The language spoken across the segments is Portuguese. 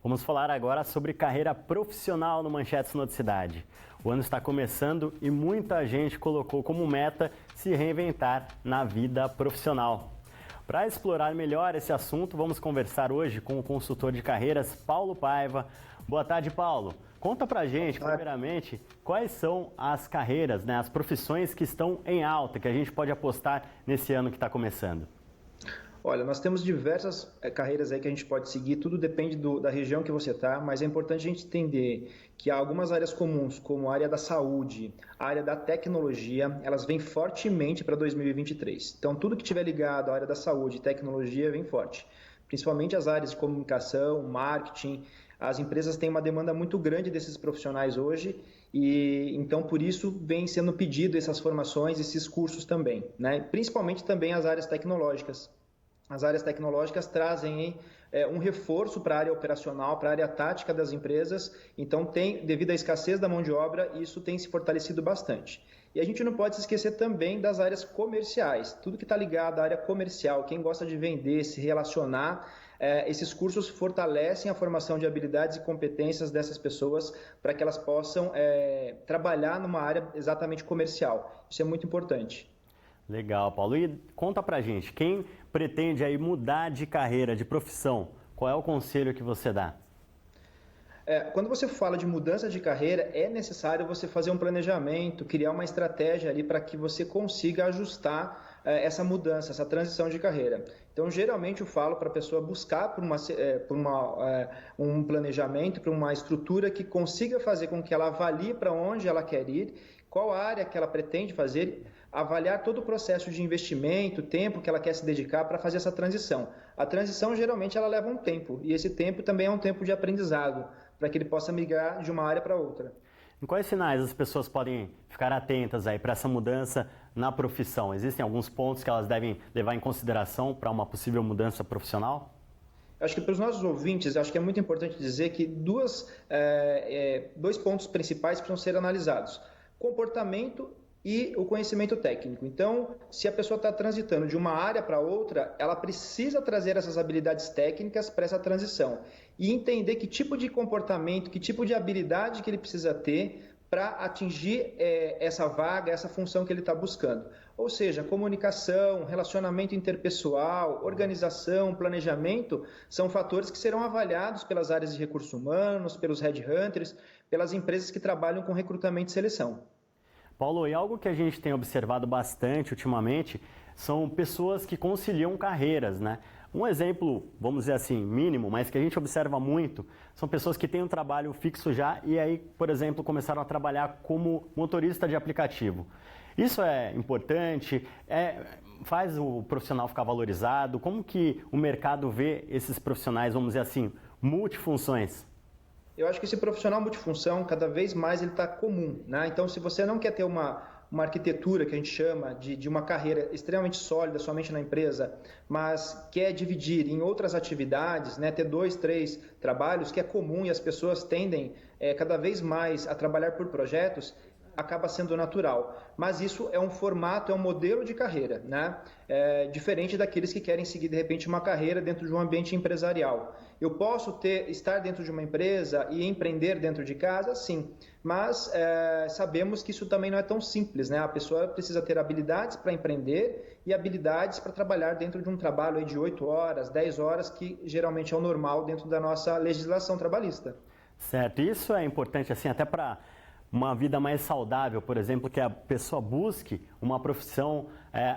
Vamos falar agora sobre carreira profissional no Manchetes Noticidade. O ano está começando e muita gente colocou como meta se reinventar na vida profissional. Para explorar melhor esse assunto, vamos conversar hoje com o consultor de carreiras Paulo Paiva. Boa tarde, Paulo. Conta pra gente, primeiramente, quais são as carreiras, as profissões que estão em alta, que a gente pode apostar nesse ano que está começando. Olha, nós temos diversas carreiras aí que a gente pode seguir, tudo depende da região que você está, mas é importante a gente entender que há algumas áreas comuns, como a área da saúde, a área da tecnologia, elas vêm fortemente para 2023. Então, tudo que estiver ligado à área da saúde e tecnologia vem forte, principalmente as áreas de comunicação, marketing. As empresas têm uma demanda muito grande desses profissionais hoje e então por isso vem sendo pedido essas formações, esses cursos também, Principalmente também as áreas tecnológicas. As áreas tecnológicas trazem um reforço para a área operacional, para a área tática das empresas, então devido à escassez da mão de obra, isso tem se fortalecido bastante. E a gente não pode se esquecer também das áreas comerciais, tudo que está ligado à área comercial, quem gosta de vender, se relacionar, esses cursos fortalecem a formação de habilidades e competências dessas pessoas para que elas possam trabalhar numa área exatamente comercial. Isso é muito importante. Legal, Paulo. E conta pra gente, quem pretende aí mudar de carreira, de profissão, qual é o conselho que você dá? Quando você fala de mudança de carreira, é necessário você fazer um planejamento, criar uma estratégia ali para que você consiga ajustar essa mudança, essa transição de carreira. Então, geralmente eu falo para a pessoa buscar um planejamento, para uma estrutura que consiga fazer com que ela avalie para onde ela quer ir, qual área que ela pretende fazer, avaliar todo o processo de investimento, tempo que ela quer se dedicar para fazer essa transição. A transição geralmente ela leva um tempo e esse tempo também é um tempo de aprendizado para que ele possa migrar de uma área para outra. Em quais sinais as pessoas podem ficar atentas aí para essa mudança na profissão? Existem alguns pontos que elas devem levar em consideração para uma possível mudança profissional? Acho que para os nossos ouvintes, acho que é muito importante dizer que dois pontos principais precisam ser analisados: comportamento e o conhecimento técnico. Então, se a pessoa está transitando de uma área para outra, ela precisa trazer essas habilidades técnicas para essa transição e entender que tipo de comportamento, que tipo de habilidade que ele precisa ter para atingir essa vaga, essa função que ele está buscando. Ou seja, comunicação, relacionamento interpessoal, organização, planejamento, são fatores que serão avaliados pelas áreas de recursos humanos, pelos headhunters, pelas empresas que trabalham com recrutamento e seleção. Paulo, e algo que a gente tem observado bastante ultimamente são pessoas que conciliam carreiras, Um exemplo, vamos dizer assim, mínimo, mas que a gente observa muito, são pessoas que têm um trabalho fixo já e aí, por exemplo, começaram a trabalhar como motorista de aplicativo. Isso é importante? Faz o profissional ficar valorizado? Como que o mercado vê esses profissionais, vamos dizer assim, multifunções? Eu acho que esse profissional multifunção, cada vez mais ele está comum, Então, se você não quer ter uma arquitetura que a gente chama de uma carreira extremamente sólida somente na empresa, mas quer dividir em outras atividades, ter 2, 3 trabalhos, que é comum e as pessoas tendem cada vez mais a trabalhar por projetos, acaba sendo natural. Mas isso é um formato, é um modelo de carreira, diferente daqueles que querem seguir, de repente, uma carreira dentro de um ambiente empresarial. Eu posso estar dentro de uma empresa e empreender dentro de casa? Sim, mas sabemos que isso também não é tão simples, A pessoa precisa ter habilidades para empreender e habilidades para trabalhar dentro de um trabalho aí de 8 horas, 10 horas, que geralmente é o normal dentro da nossa legislação trabalhista. Certo, isso é importante assim até para uma vida mais saudável, por exemplo, que a pessoa busque uma profissão,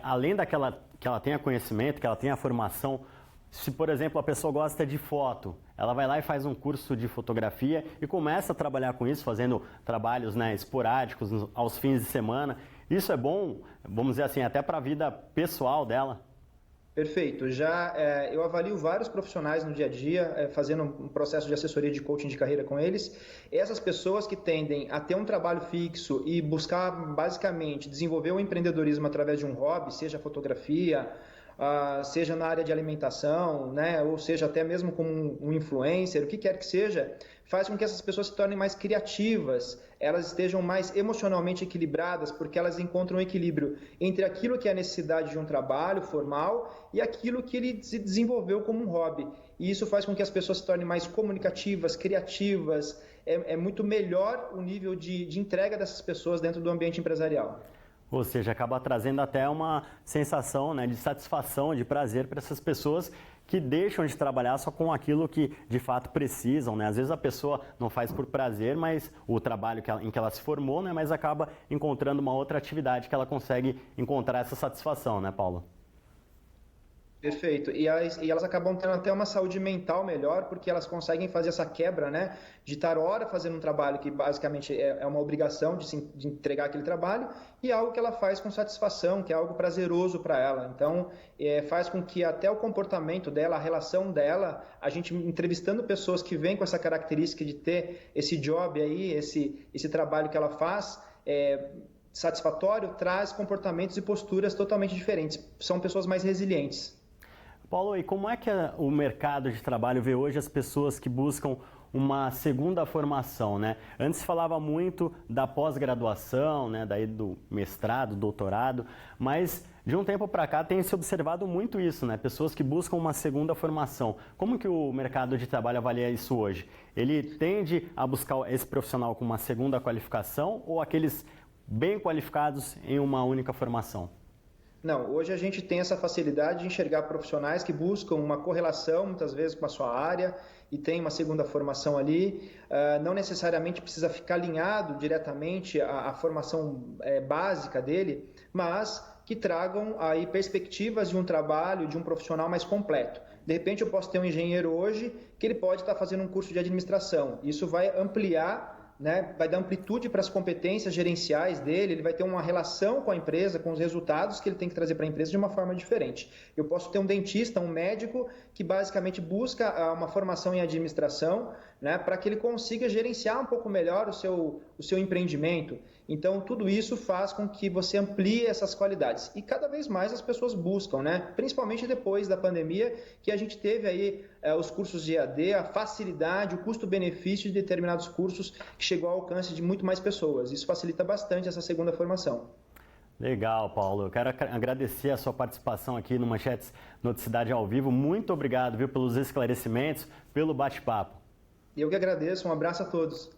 além daquela que ela tenha conhecimento, que ela tenha formação. Se, por exemplo, a pessoa gosta de foto, ela vai lá e faz um curso de fotografia e começa a trabalhar com isso, fazendo trabalhos esporádicos aos fins de semana. Isso é bom, vamos dizer assim, até para a vida pessoal dela. Perfeito. Eu avalio vários profissionais no dia a dia, fazendo um processo de assessoria de coaching de carreira com eles. Essas pessoas que tendem a ter um trabalho fixo e buscar basicamente desenvolver o empreendedorismo através de um hobby, seja fotografia seja na área de alimentação, né, ou seja até mesmo como um influencer, o que quer que seja, faz com que essas pessoas se tornem mais criativas, elas estejam mais emocionalmente equilibradas, porque elas encontram um equilíbrio entre aquilo que é a necessidade de um trabalho formal e aquilo que ele se desenvolveu como um hobby. E isso faz com que as pessoas se tornem mais comunicativas, criativas, é muito melhor o nível de entrega dessas pessoas dentro do ambiente empresarial. Ou seja, acaba trazendo até uma sensação, né, de satisfação, de prazer para essas pessoas que deixam de trabalhar só com aquilo que de fato precisam, né? Às vezes a pessoa não faz por prazer, mas o trabalho em que ela se formou, né, mas acaba encontrando uma outra atividade que ela consegue encontrar essa satisfação, né, Paulo? Perfeito. E elas acabam tendo até uma saúde mental melhor, porque elas conseguem fazer essa quebra, né? De estar hora fazendo um trabalho que basicamente é uma obrigação de entregar aquele trabalho, e algo que ela faz com satisfação, que é algo prazeroso para ela. Então, faz com que até o comportamento dela, a relação dela, a gente entrevistando pessoas que vêm com essa característica de ter esse job aí, esse trabalho que ela faz, satisfatório, traz comportamentos e posturas totalmente diferentes. São pessoas mais resilientes. Paulo, e como é que o mercado de trabalho vê hoje as pessoas que buscam uma segunda formação, né? Antes se falava muito da pós-graduação, né? Daí do mestrado, doutorado, mas de um tempo para cá tem se observado muito isso, né? Pessoas que buscam uma segunda formação. Como que o mercado de trabalho avalia isso hoje? Ele tende a buscar esse profissional com uma segunda qualificação ou aqueles bem qualificados em uma única formação? Não, hoje a gente tem essa facilidade de enxergar profissionais que buscam uma correlação, muitas vezes, com a sua área e tem uma segunda formação ali. Não necessariamente precisa ficar alinhado diretamente à formação básica dele, mas que tragam aí perspectivas de um trabalho, de um profissional mais completo. De repente eu posso ter um engenheiro hoje que ele pode estar fazendo um curso de administração. Isso vai ampliar, né, vai dar amplitude para as competências gerenciais dele, ele vai ter uma relação com a empresa, com os resultados que ele tem que trazer para a empresa de uma forma diferente. Eu posso ter um dentista, um médico, que basicamente busca uma formação em administração, né, para que ele consiga gerenciar um pouco melhor o seu empreendimento. Então, tudo isso faz com que você amplie essas qualidades. E cada vez mais as pessoas buscam, né? Principalmente depois da pandemia, que a gente teve aí os cursos de EAD, a facilidade, o custo-benefício de determinados cursos que chegou ao alcance de muito mais pessoas. Isso facilita bastante essa segunda formação. Legal, Paulo. Eu quero agradecer a sua participação aqui no Manchetes Noticidade ao Vivo. Muito obrigado, viu, pelos esclarecimentos, pelo bate-papo. Eu que agradeço. Um abraço a todos.